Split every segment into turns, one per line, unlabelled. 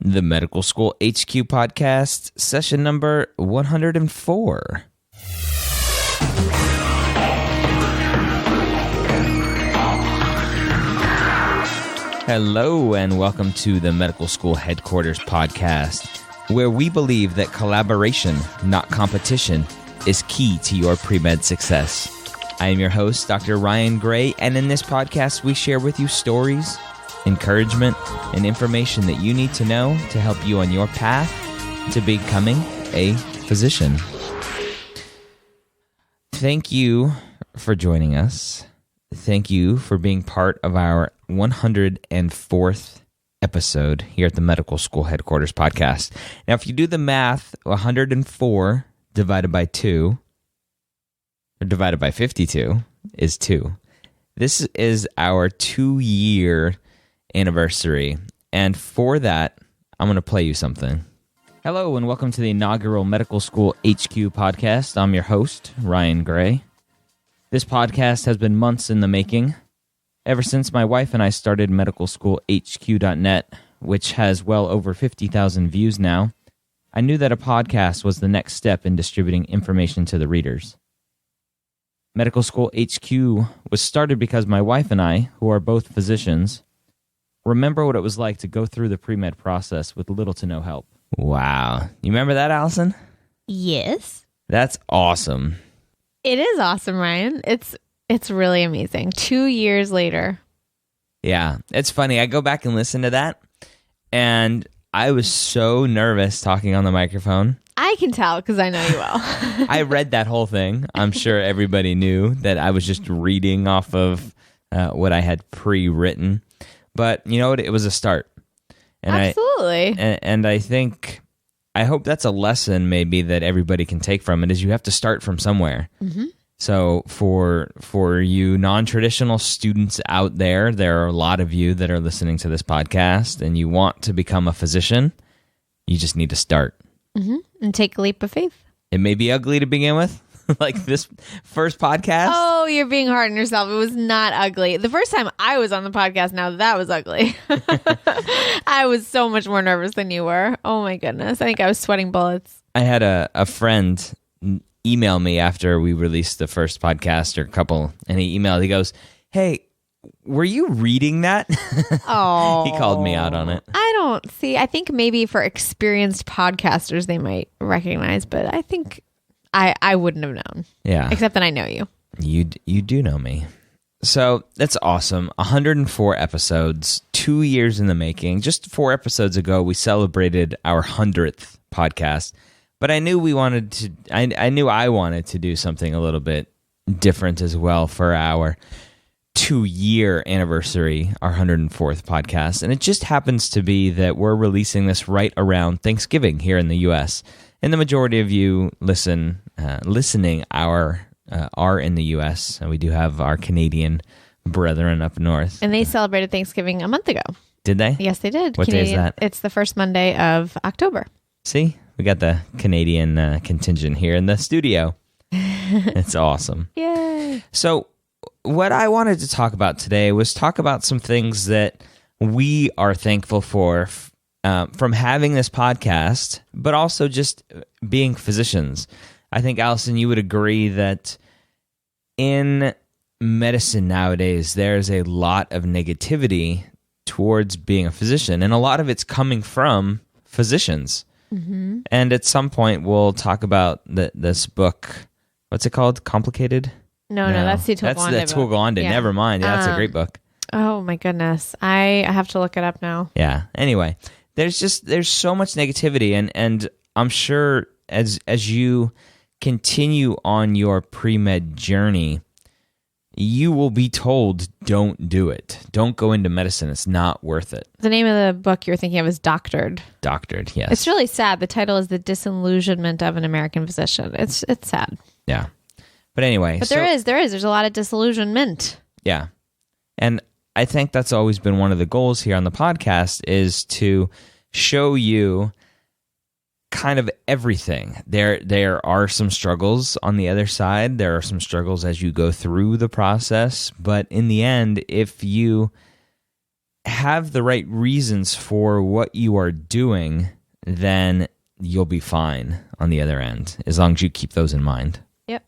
The Medical School HQ podcast, session number 104. Hello, and welcome to the Medical School Headquarters podcast, where we believe that collaboration, not competition, is key to your pre-med success. I am your host, Dr. Ryan Gray, and in this podcast, we share with you stories, encouragement, and information that you need to know to help you on your path to becoming a physician. Thank you for joining us. Thank you for being part of our 104th episode here at the Medical School Headquarters podcast. Now, if you do the math, 104 divided by 2, or divided by 52, is 2. This is our 2-year anniversary, and for that, I'm going to play you something. Hello, and welcome to the inaugural Medical School HQ podcast. I'm your host, Ryan Gray. This podcast has been months in the making. Ever since my wife and I started medicalschoolhq.net, which has well over 50,000 views now, I knew that a podcast was the next step in distributing information to the readers. Medical School HQ was started because my wife and I, who are both physicians, remember what it was like to go through the pre-med process with little to no help. Wow. You remember that, Allison?
Yes.
That's awesome.
It is awesome, Ryan. It's really amazing. 2 years later.
Yeah, it's funny. I go back and listen to that, and I was so nervous talking on the microphone.
I can tell because I know you well.
I read that whole thing. I'm sure everybody knew that I was just reading off of what I had pre-written. But you know what? It was a start. And
Absolutely.
And I think, I hope that's a lesson maybe that everybody can take from it, is you have to start from somewhere. Mm-hmm. So for you non-traditional students out there, there are a lot of you that are listening to this podcast and you want to become a physician, you just need to start.
Mm-hmm. And take a leap of faith.
It may be ugly to begin with, like this first podcast.
Oh, you're being hard on yourself. It was not ugly. The first time I was on the podcast, now that was ugly. I was so much more nervous than you were. Oh my goodness. I think I was sweating bullets.
I had a friend email me after we released the first podcast, or a couple, and he goes, "Hey, were you reading that?"
Oh.
He called me out on it.
I think maybe for experienced podcasters they might recognize, but I think I wouldn't have known.
Yeah.
Except that I know you.
You do know me. So that's awesome. 104 episodes, 2 years in the making. Just 4 episodes ago, we celebrated our 100th podcast. But I knew I wanted to do something a little bit different as well for our 2-year anniversary, our 104th podcast. And it just happens to be that we're releasing this right around Thanksgiving here in the U.S. And the majority of you listening are in the U.S. And we do have our Canadian brethren up north.
And they celebrated Thanksgiving a month ago.
Did they?
Yes, they did.
What day is that?
It's the first Monday of October.
See? We got the Canadian contingent here in the studio. It's awesome.
Yay.
So what I wanted to talk about today was talk about some things that we are thankful for from having this podcast, but also just being physicians. I think, Allison, you would agree that in medicine nowadays, there's a lot of negativity towards being a physician, and a lot of it's coming from physicians. Mm-hmm. And at some point, we'll talk about this book. What's it called? Complicated?
No, that's the Tuolgwande.
That's the Tuolgwande. Yeah. Never mind. Yeah, that's a great book.
Oh my goodness, I have to look it up now.
Yeah. Anyway, there's so much negativity, and I'm sure as you continue on your pre-med journey, you will be told, don't do it. Don't go into medicine. It's not worth it.
The name of the book you were thinking of is Doctored.
Doctored, yes.
It's really sad. The title is The Disillusionment of an American Physician. It's sad.
Yeah. But anyway.
But there's a lot of disillusionment.
Yeah. And I think that's always been one of the goals here on the podcast, is to show you kind of everything. There are some struggles on the other side. There are some struggles as you go through the process. But in the end, if you have the right reasons for what you are doing, then you'll be fine on the other end, as long as you keep those in mind.
Yep.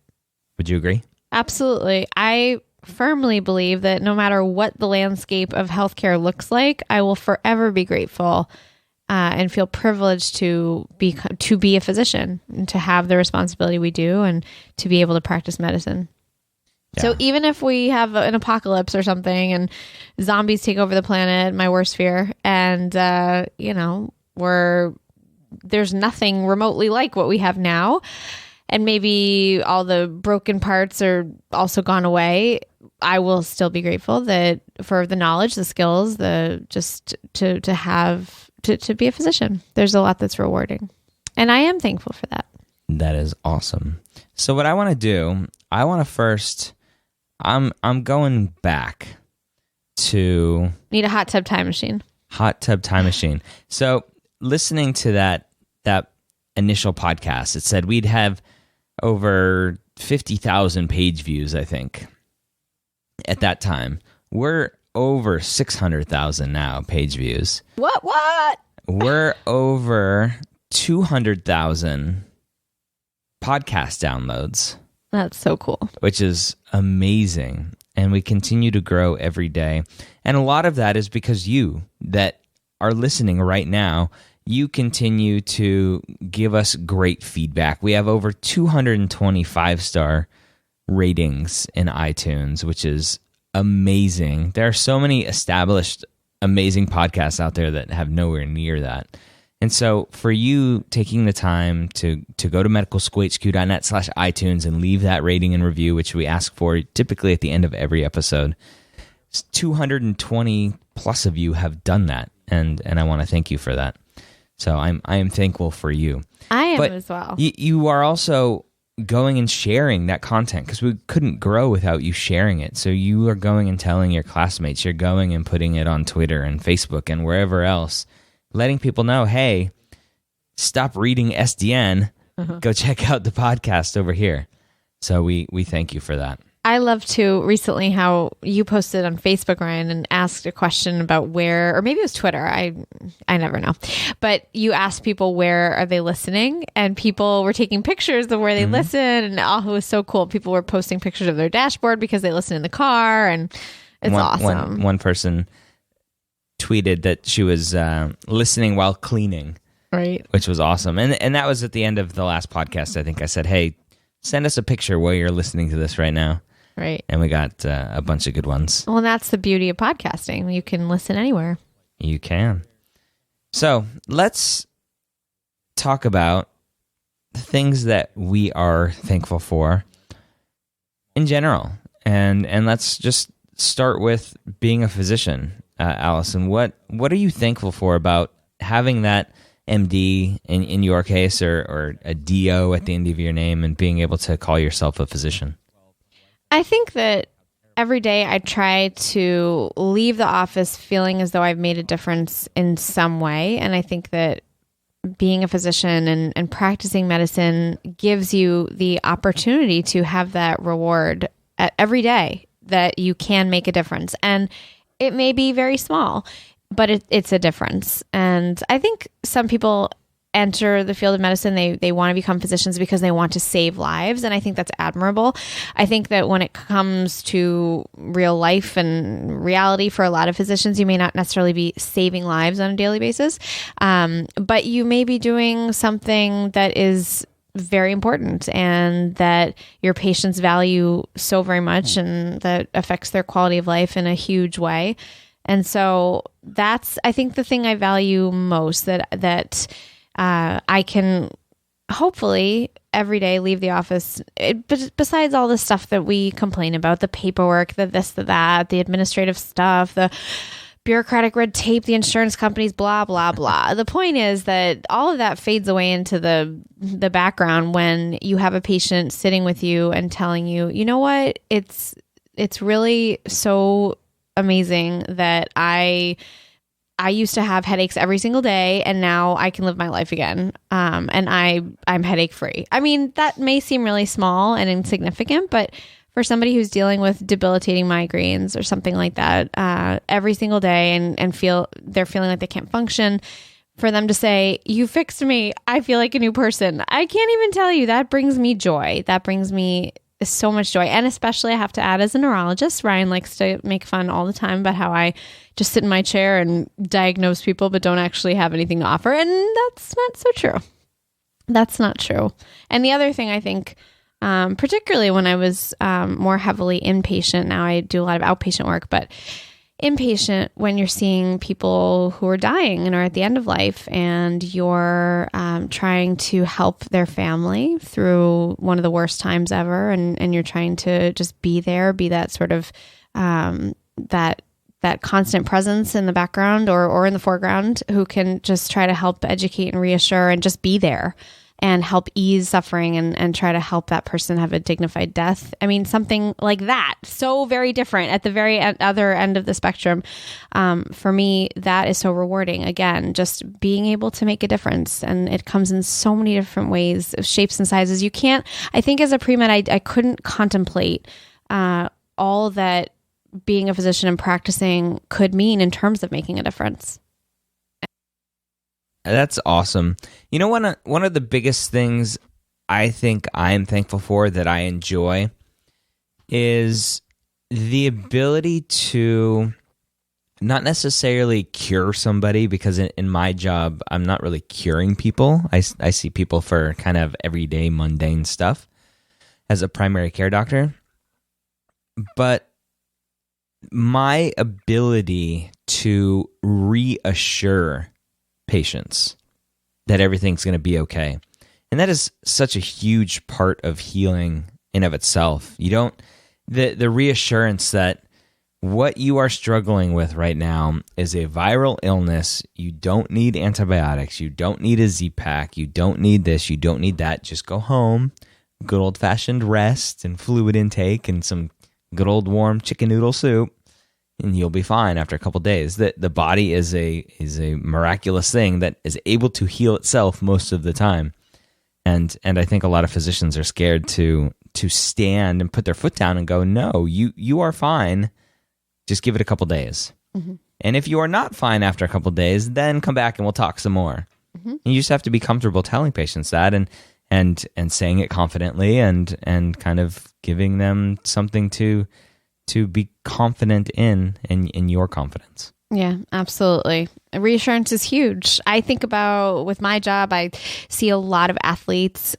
Would you agree?
Absolutely. I firmly believe that no matter what the landscape of healthcare looks like, I will forever be grateful and feel privileged to be a physician and to have the responsibility we do and to be able to practice medicine. Yeah. So even if we have an apocalypse or something and zombies take over the planet, my worst fear, and there's nothing remotely like what we have now, and maybe all the broken parts are also gone away, I will still be grateful that for the knowledge, the skills, to be a physician. There's a lot that's rewarding, and I am thankful for that.
That is awesome. So what I want to do, I want to first, I'm going back to
need a hot tub time machine.
Hot tub time machine. So listening to that initial podcast, it said we'd have over 50,000 page views, I think, at that time. We're over 600,000 now page views.
What?
We're over 200,000 podcast downloads.
That's so cool.
Which is amazing. And we continue to grow every day. And a lot of that is because you that are listening right now, you continue to give us great feedback. We have over 220 5-star ratings in iTunes, which is amazing. There are so many established, amazing podcasts out there that have nowhere near that. And so for you taking the time to go to medicalschoolhq.net/iTunes and leave that rating and review, which we ask for typically at the end of every episode, 220 plus of you have done that. And I want to thank you for that. So I am thankful for you.
I am
but
as well.
You are also going and sharing that content because we couldn't grow without you sharing it. So you are going and telling your classmates. You're going and putting it on Twitter and Facebook and wherever else, letting people know, hey, stop reading SDN. Go check out the podcast over here. So we thank you for that.
I love too recently how you posted on Facebook, Ryan, and asked a question about where, or maybe it was Twitter. I never know. But you asked people where are they listening, and people were taking pictures of where they listen, and it was so cool. People were posting pictures of their dashboard because they listen in the car, and it's awesome.
One person tweeted that she was listening while cleaning,
right?
Which was awesome. And that was at the end of the last podcast. I think I said, hey, send us a picture while you're listening to this right now.
Right.
And we got a bunch of good ones.
Well, and that's the beauty of podcasting. You can listen anywhere.
You can. So let's talk about the things that we are thankful for in general. And let's just start with being a physician. Allison, what are you thankful for about having that MD in your case, or a DO at the end of your name, and being able to call yourself a physician?
I think that every day I try to leave the office feeling as though I've made a difference in some way. And I think that being a physician and practicing medicine gives you the opportunity to have that reward every day that you can make a difference. And it may be very small, but it's a difference. And I think some people enter the field of medicine, they want to become physicians because they want to save lives. And I think that's admirable. I think that when it comes to real life and reality for a lot of physicians, you may not necessarily be saving lives on a daily basis, but you may be doing something that is very important and that your patients value so very much and that affects their quality of life in a huge way. And so that's, I think, the thing I value most, that I can hopefully every day leave the office, besides all the stuff that we complain about, the paperwork, the this, the that, the administrative stuff, the bureaucratic red tape, the insurance companies, blah, blah, blah. The point is that all of that fades away into the background when you have a patient sitting with you and telling you, you know what, it's really so amazing that I used to have headaches every single day, and now I can live my life again. And I'm headache free. I mean, that may seem really small and insignificant, but for somebody who's dealing with debilitating migraines or something like that every single day and they're feeling like they can't function, for them to say, "You fixed me. I feel like a new person." I can't even tell you. That brings me joy. That brings me so much joy. And especially, I have to add, as a neurologist, Ryan likes to make fun all the time about how I just sit in my chair and diagnose people, but don't actually have anything to offer. And that's not so true. That's not true. And the other thing I think, particularly when I was more heavily inpatient, now I do a lot of outpatient work, but inpatient, when you're seeing people who are dying and are at the end of life, and you're trying to help their family through one of the worst times ever, and you're trying to just be there, be that sort of that constant presence in the background or in the foreground, who can just try to help educate and reassure and just be there and help ease suffering and try to help that person have a dignified death. I mean, something like that. So very different at the very other end of the spectrum. For me, that is so rewarding. Again, just being able to make a difference. And it comes in so many different ways, shapes and sizes. I think as a pre-med, I couldn't contemplate all that being a physician and practicing could mean in terms of making a difference.
That's awesome. You know, one of the biggest things I think I am thankful for, that I enjoy, is the ability to not necessarily cure somebody, because in my job, I'm not really curing people. I see people for kind of everyday mundane stuff as a primary care doctor. But my ability to reassure patients that everything's going to be okay. And that is such a huge part of healing in of itself. The reassurance that what you are struggling with right now is a viral illness. You don't need antibiotics. You don't need a Z-Pack. You don't need this. You don't need that. Just go home, good old-fashioned rest and fluid intake and some good old warm chicken noodle soup, and you'll be fine after a couple of days. The body is a miraculous thing that is able to heal itself most of the time. And I think a lot of physicians are scared to stand and put their foot down and go, "No, you are fine. Just give it a couple days." Mm-hmm. And if you are not fine after a couple of days, then come back and we'll talk some more. Mm-hmm. And you just have to be comfortable telling patients that and saying it confidently and kind of giving them something to be confident in your confidence.
Yeah, absolutely. Reassurance is huge. I think about, with my job, I see a lot of athletes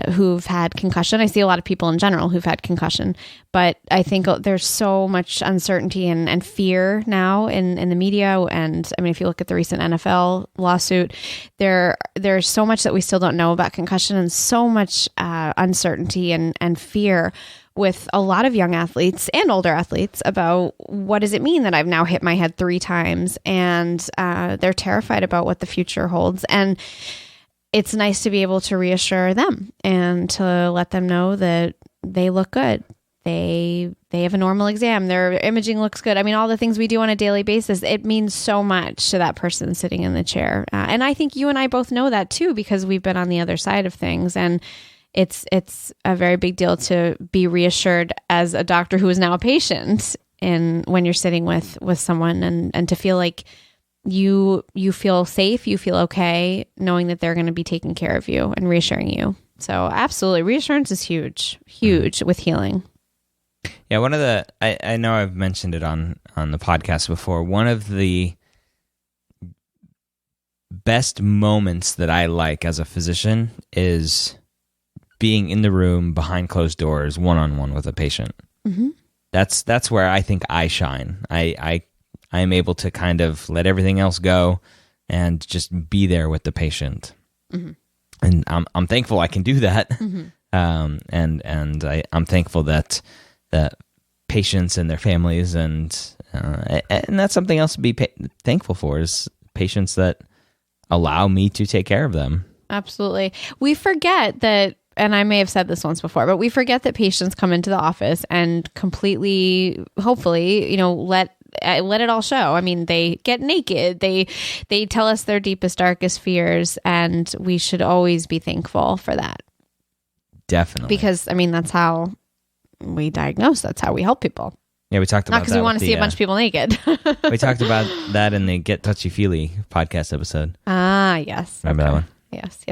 who've had concussion. I see a lot of people in general who've had concussion, but I think there's so much uncertainty and fear now in the media. And I mean, if you look at the recent NFL lawsuit, there's so much that we still don't know about concussion, and so much uncertainty and fear with a lot of young athletes and older athletes about, what does it mean that I've now hit my head 3 times? And they're terrified about what the future holds. And it's nice to be able to reassure them and to let them know that they look good. They have a normal exam. Their imaging looks good. I mean, all the things we do on a daily basis, it means so much to that person sitting in the chair. And I think you and I both know that too, because we've been on the other side of things. And it's a very big deal to be reassured as a doctor who is now a patient, and when you're sitting with someone, and to feel like you feel safe, you feel okay, knowing that they're going to be taking care of you and reassuring you. So absolutely, reassurance is huge with healing.
Yeah, one of the, I know I've mentioned it on the podcast before, one of the best moments that I like as a physician is being in the room behind closed doors, one-on-one with a patient. Mm-hmm. That's where I think I shine. I am able to kind of let everything else go and just be there with the patient. Mm-hmm. And I'm thankful I can do that. Mm-hmm. And I'm thankful that patients and their families and that's something else to be thankful for, is patients that allow me to take care of them. Absolutely.
We forget that, and I may have said this once before, but we forget that patients come into the office and completely, hopefully, let it all show. I mean, they get naked. They tell us their deepest, darkest fears, and we should always be thankful for that.
Definitely.
Because, I mean, that's how we diagnose. That's how we help people.
Yeah, we talked about
not because we want to see a bunch of people naked.
We talked about that in the Get Touchy Feely podcast episode.
Yes.
Remember that one?
Yes.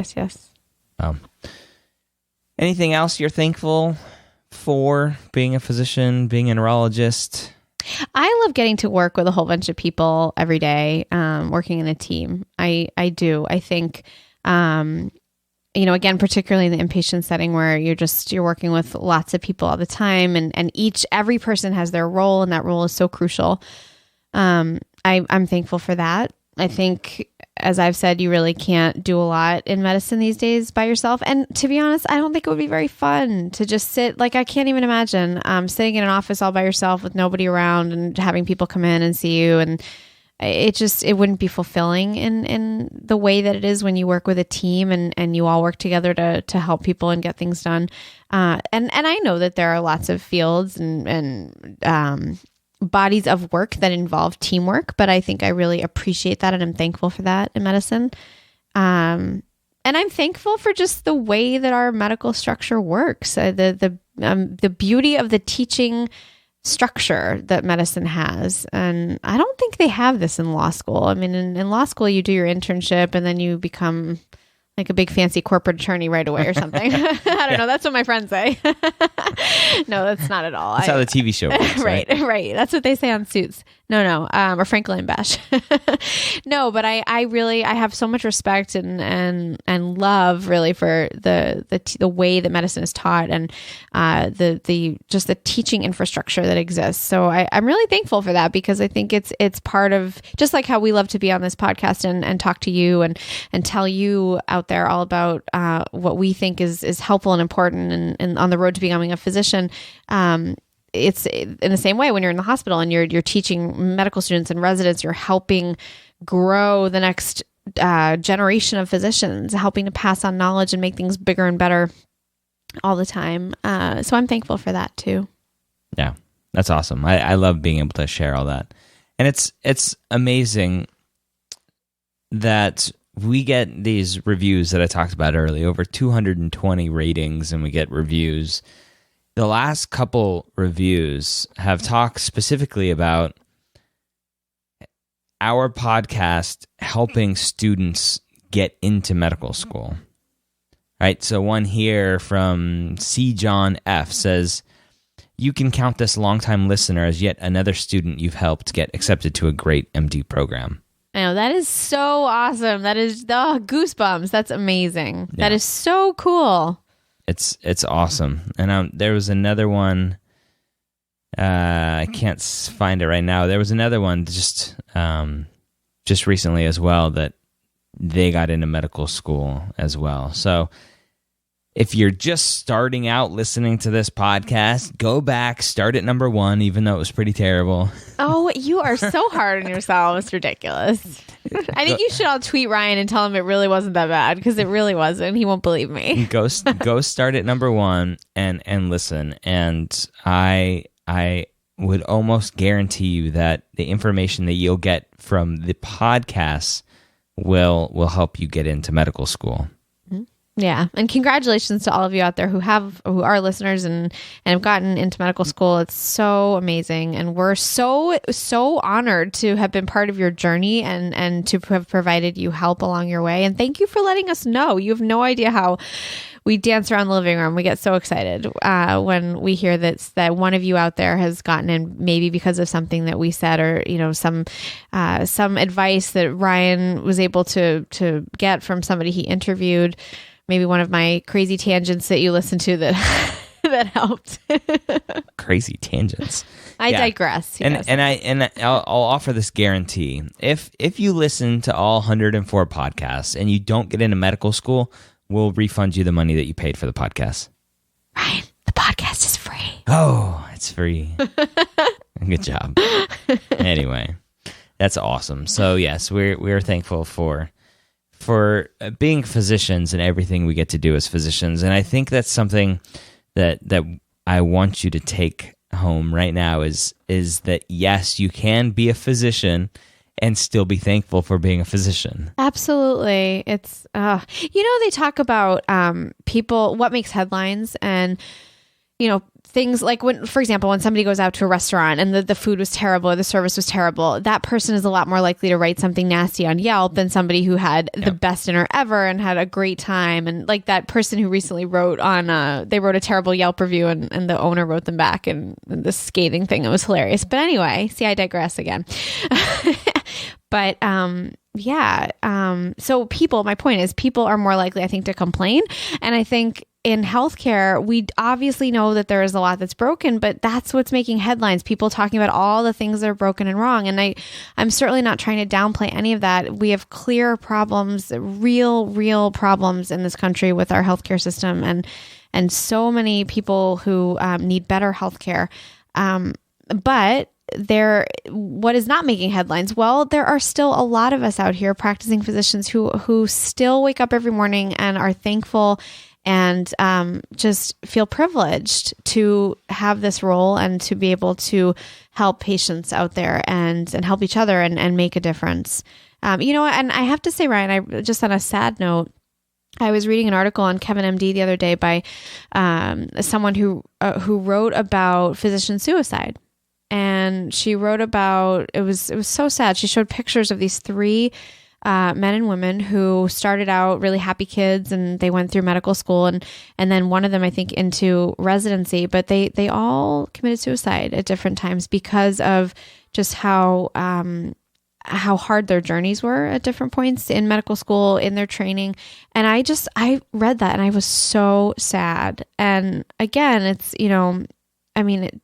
Anything else you're thankful for, being a physician, being a neurologist?
I love getting to work with a whole bunch of people every day, working in a team. I do. I think, again, particularly in the inpatient setting where you're working with lots of people all the time, and every person has their role, and that role is so crucial. I'm thankful for that. I think, as I've said, you really can't do a lot in medicine these days by yourself. And to be honest, I don't think it would be very fun to just sit. Like, I can't even imagine sitting in an office all by yourself with nobody around and having people come in and see you. And it wouldn't be fulfilling in the way that it is when you work with a team and you all work together to help people and get things done. And I know that there are lots of fields and bodies of work that involve teamwork, but I think I really appreciate that, and I'm thankful for that in medicine. And I'm thankful for just the way that our medical structure works, the beauty of the teaching structure that medicine has. And I don't think they have this in law school. I mean, in law school, you do your internship and then you become like a big fancy corporate attorney right away or something. I don't know. That's what my friends say. No, that's not at all.
That's how the TV show works,
right? That's what they say on Suits. No. Or Franklin and Bash. No, but I really have so much respect and love really for the way that medicine is taught and the teaching infrastructure that exists. So I'm really thankful for that, because I think it's part of, just like how we love to be on this podcast and talk to you and tell you out there all about what we think is helpful and important and on the road to becoming a physician. It's in the same way when you're in the hospital and you're teaching medical students and residents, you're helping grow the next generation of physicians, helping to pass on knowledge and make things bigger and better all the time. So I'm thankful for that too.
Yeah, that's awesome. I love being able to share all that. And it's amazing that we get these reviews that I talked about earlier, over 220 ratings, and we get reviews. The last couple reviews have talked specifically about our podcast helping students get into medical school. Right? So one here from C. John F. says, "You can count this longtime listener as yet another student you've helped get accepted to a great MD program."
I know, that is so awesome. That is goosebumps. That's amazing. Yeah. That is so cool.
It's awesome. And there was another one. I can't find it right now. There was another one just recently as well that they got into medical school as well. So if you're just starting out listening to this podcast, go back, start at number 1, even though it was pretty terrible.
Oh, you are so hard on yourself. It's ridiculous. I think you should all tweet Ryan and tell him it really wasn't that bad, because it really wasn't. He won't believe me.
Go start at number 1 and listen. And I would almost guarantee you that the information that you'll get from the podcast will help you get into medical school.
Yeah. And congratulations to all of you out there who are listeners and have gotten into medical school. It's so amazing. And we're so honored to have been part of your journey and to have provided you help along your way. And thank you for letting us know. You have no idea how we dance around the living room. We get so excited when we hear that one of you out there has gotten in, maybe because of something that we said, or some advice that Ryan was able to get from somebody he interviewed. Maybe one of my crazy tangents that you listened to that that helped.
Crazy tangents.
I digress.
I'll offer this guarantee: if you listen to all 104 podcasts and you don't get into medical school, we'll refund you the money that you paid for the podcast.
Ryan, the podcast is free.
Oh, it's free. Good job. Anyway, that's awesome. So yes, we're thankful for being physicians and everything we get to do as physicians. And I think that's something that I want you to take home right now is that, yes, you can be a physician and still be thankful for being a physician.
Absolutely. It's, they talk about people, what makes headlines, and, things like when, for example, when somebody goes out to a restaurant and the food was terrible or the service was terrible, that person is a lot more likely to write something nasty on Yelp than somebody who had the best dinner ever and had a great time. And like that person who recently wrote on, they wrote a terrible Yelp review and the owner wrote them back and the scathing thing. It was hilarious. But anyway, see, I digress again. But, so people, my point is people are more likely, I think, to complain. And I think in healthcare, we obviously know that there is a lot that's broken, but that's what's making headlines. People talking about all the things that are broken and wrong. And I'm certainly not trying to downplay any of that. We have clear problems, real problems in this country with our healthcare system and so many people who need better healthcare. But what is not making headlines? Well, there are still a lot of us out here practicing physicians who still wake up every morning and are thankful and just feel privileged to have this role and to be able to help patients out there and help each other and make a difference. And I have to say, Ryan, I just on a sad note, I was reading an article on Kevin MD the other day by someone who wrote about physician suicide. And she wrote about, it was so sad. She showed pictures of these 3 men and women who started out really happy kids and they went through medical school and then one of them, I think, into residency, but they all committed suicide at different times because of just how hard their journeys were at different points in medical school, in their training. And I read that and I was so sad. And again, it's,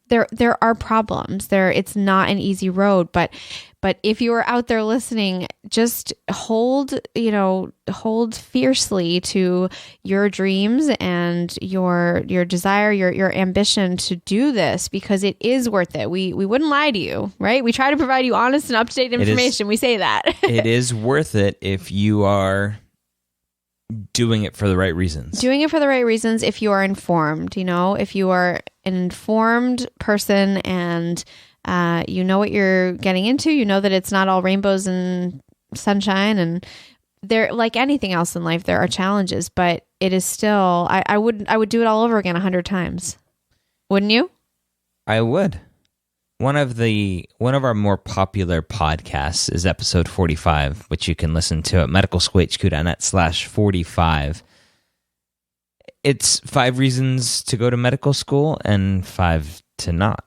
there are problems there. It's not an easy road, but if you are out there listening, just hold fiercely to your dreams and your desire, your ambition to do this because it is worth it. We wouldn't lie to you, right? We try to provide you honest and up-to-date information. We say that.
It is worth it if you are doing it for the right reasons. Doing it for the right reasons if you are informed, if you are an informed person and you know what you're getting into, you know that it's not all rainbows and sunshine and there, like anything else in life, there are challenges, but it is still, I would do it all over again 100 times. Wouldn't you? I would. One of our more popular podcasts is episode 45, which you can listen to at medicalschoolhq.net/45. It's 5 reasons to go to medical school and 5 to not.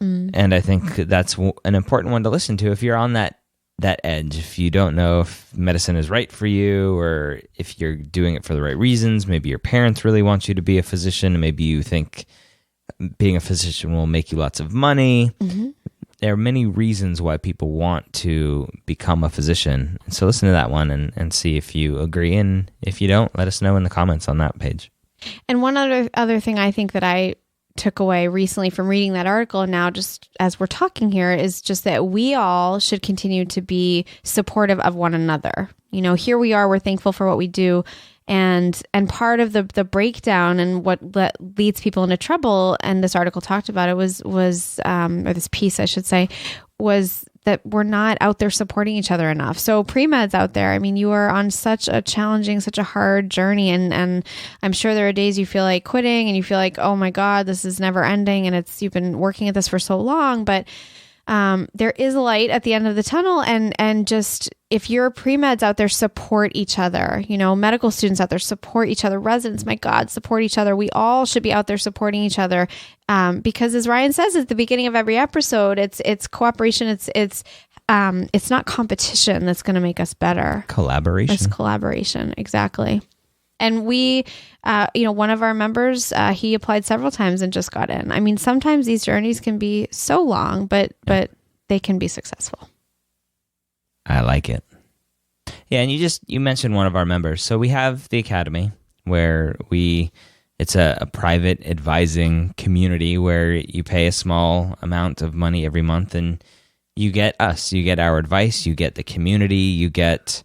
And I think that's an important one to listen to if you're on that edge, if you don't know if medicine is right for you or if you're doing it for the right reasons. Maybe your parents really want you to be a physician, and maybe you think being a physician will make you lots of money. Mm-hmm. There are many reasons why people want to become a physician. So listen to that one and see if you agree. And if you don't, let us know in the comments on that page. And one other thing I think that I took away recently from reading that article, and now just as we're talking here, is just that we all should continue to be supportive of one another. Here we are, we're thankful for what we do. And part of the breakdown and what leads people into trouble, and this article talked about it, was or this piece, I should say, was that we're not out there supporting each other enough. So pre-meds out there, you are on such a challenging, such a hard journey. And I'm sure there are days you feel like quitting and you feel like, oh my God, this is never ending. And you've been working at this for so long, but there is a light at the end of the tunnel. And just, if you're pre-meds out there, support each other. Medical students out there, support each other. Residents, my God, support each other. We all should be out there supporting each other. Because as Ryan says at the beginning of every episode, it's cooperation. It's not competition that's going to make us better. Collaboration. It's collaboration. Exactly. And we, one of our members, he applied several times and just got in. Sometimes these journeys can be so long, but they can be successful. I like it. Yeah, and you mentioned one of our members. So we have the Academy where it's a private advising community where you pay a small amount of money every month and you get us, you get our advice, you get the community, you get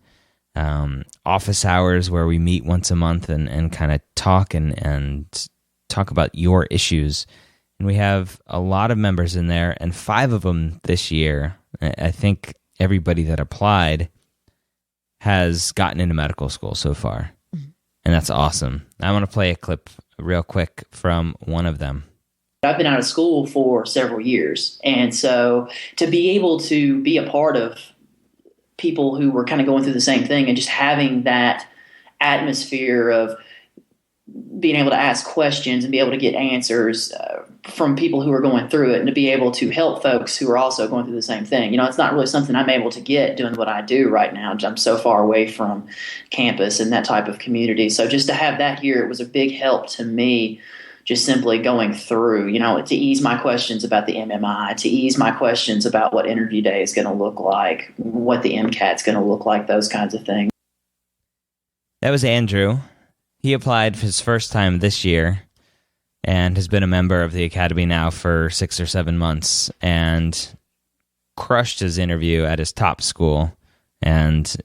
office hours where we meet once a month and kind of talk and talk about your issues. And we have a lot of members in there, and 5 of them this year. I think everybody that applied has gotten into medical school so far. Mm-hmm. And that's awesome. I want to play a clip real quick from one of them.
I've been out of school for several years. And so to be able to be a part of people who were kind of going through the same thing and just having that atmosphere of being able to ask questions and be able to get answers from people who are going through it, and to be able to help folks who are also going through the same thing. You know, it's not really something I'm able to get doing what I do right now. I'm so far away from campus and that type of community. So just to have that here, it was a big help to me, just simply going through, you know, to ease my questions about the MMI, to ease my questions about what interview day is going to look like, what the MCAT's going to look like, those kinds of things.
That was Andrew. He applied for his first time this year and has been a member of the Academy now for 6 or 7 months and crushed his interview at his top school. And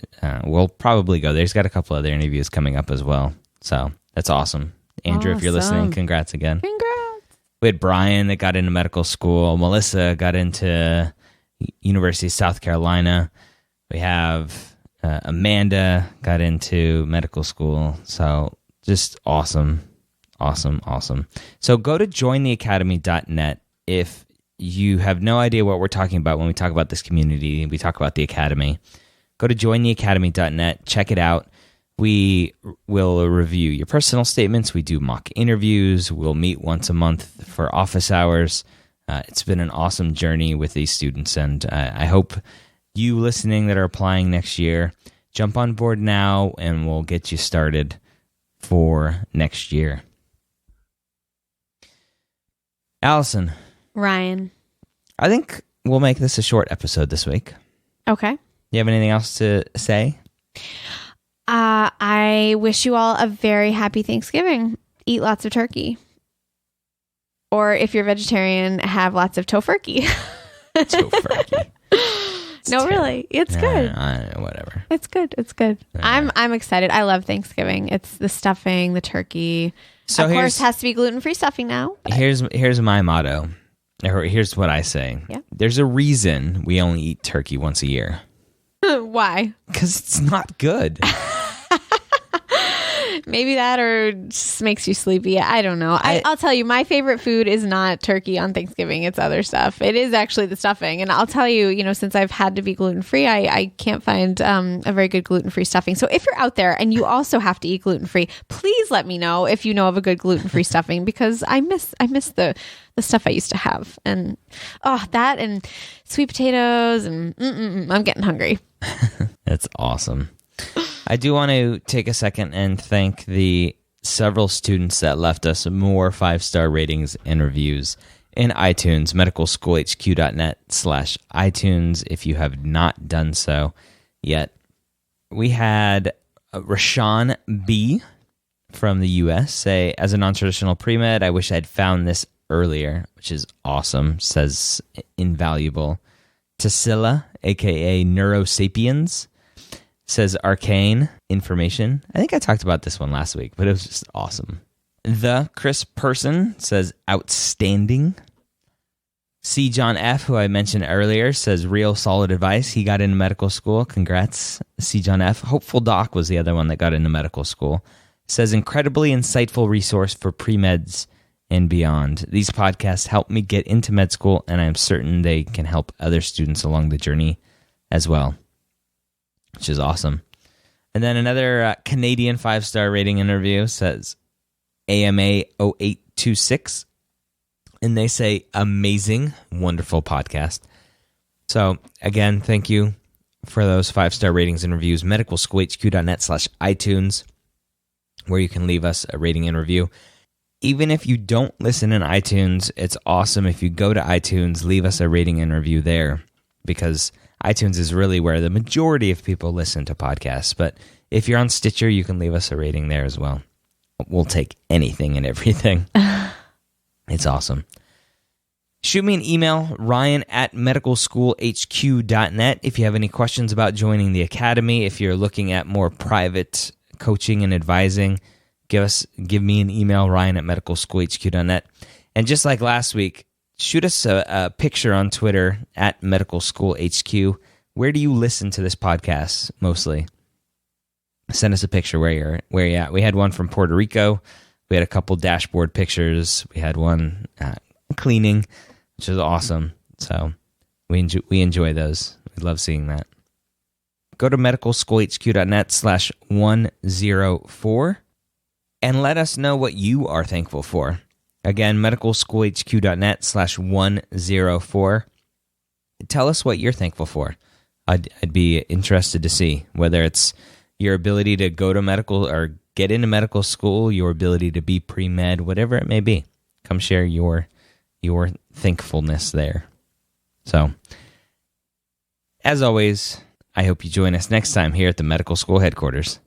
we'll probably go there. He's got a couple other interviews coming up as well. So that's awesome. Andrew, if you're listening, congrats again.
Congrats.
We had Brian that got into medical school. Melissa got into University of South Carolina. We have Amanda got into medical school. So just awesome. So go to jointheacademy.net if you have no idea what we're talking about when we talk about this community. We talk about the Academy. Go to jointheacademy.net. Check it out. We will review your personal statements. We do mock interviews. We'll meet once a month for office hours. It's been an awesome journey with these students, and I hope you listening that are applying next year, jump on board now, and we'll get you started for next year. Allison.
Ryan.
I think we'll make this a short episode this week.
Okay.
You have anything else to say?
I wish you all a very happy Thanksgiving. Eat lots of turkey. Or if you're vegetarian, have lots of tofurkey.
Tofurkey.
No, really. It's good.
Whatever.
It's good. I'm excited. I love Thanksgiving. It's the stuffing, the turkey.
So
of course, it has to be gluten-free stuffing now. But
here's my motto. Or here's what I say.
Yeah.
There's a reason we only eat turkey once a year.
Why?
Because it's not good.
Maybe that, or just makes you sleepy. I don't know. I'll tell you, my favorite food is not turkey on Thanksgiving. It's other stuff. It is actually the stuffing. And I'll tell you, since I've had to be gluten-free, I can't find a very good gluten-free stuffing. So if you're out there and you also have to eat gluten-free, please let me know if you know of a good gluten-free stuffing, because I miss the stuff I used to have. And that and sweet potatoes and I'm getting hungry.
That's awesome. I do want to take a second and thank the several students that left us more 5-star ratings and reviews in iTunes, medicalschoolhq.net/iTunes, if you have not done so yet. We had Rashawn B. from the U.S. say, as a non-traditional pre-med, I wish I'd found this earlier, which is awesome, says invaluable. Tassila, a.k.a. Neurosapiens, says arcane information. I think I talked about this one last week, but it was just awesome. The Chris Person says outstanding. C. John F., who I mentioned earlier, says real solid advice. He got into medical school. Congrats, C. John F. Hopeful Doc was the other one that got into medical school. Says incredibly insightful resource for pre-meds and beyond. These podcasts helped me get into med school, and I'm certain they can help other students along the journey as well, which is awesome. And then another Canadian 5-star rating interview says AMA 0826, and they say amazing, wonderful podcast. So again, thank you for those 5-star ratings and reviews. medicalschoolhq.net/iTunes, where you can leave us a rating and review. Even if you don't listen in iTunes, it's awesome if you go to iTunes, leave us a rating and review there, because iTunes is really where the majority of people listen to podcasts. But if you're on Stitcher, you can leave us a rating there as well. We'll take anything and everything. It's awesome. Shoot me an email, ryan@medicalschoolhq.net, if you have any questions about joining the Academy. If you're looking at more private coaching and advising, give me an email, ryan@medicalschoolhq.net. And just like last week, shoot us a picture on Twitter @medicalschoolhq. Where do you listen to this podcast mostly? Send us a picture where you're at. We had one from Puerto Rico. We had a couple dashboard pictures. We had one cleaning, which is awesome. So we enjoy those. We love seeing that. Go to medicalschoolhq.net/104 and let us know what you are thankful for. Again, medicalschoolhq.net/104. Tell us what you're thankful for. I'd be interested to see whether it's your ability to go to medical or get into medical school, your ability to be pre-med, whatever it may be. Come share your thankfulness there. So, as always, I hope you join us next time here at the Medical School Headquarters.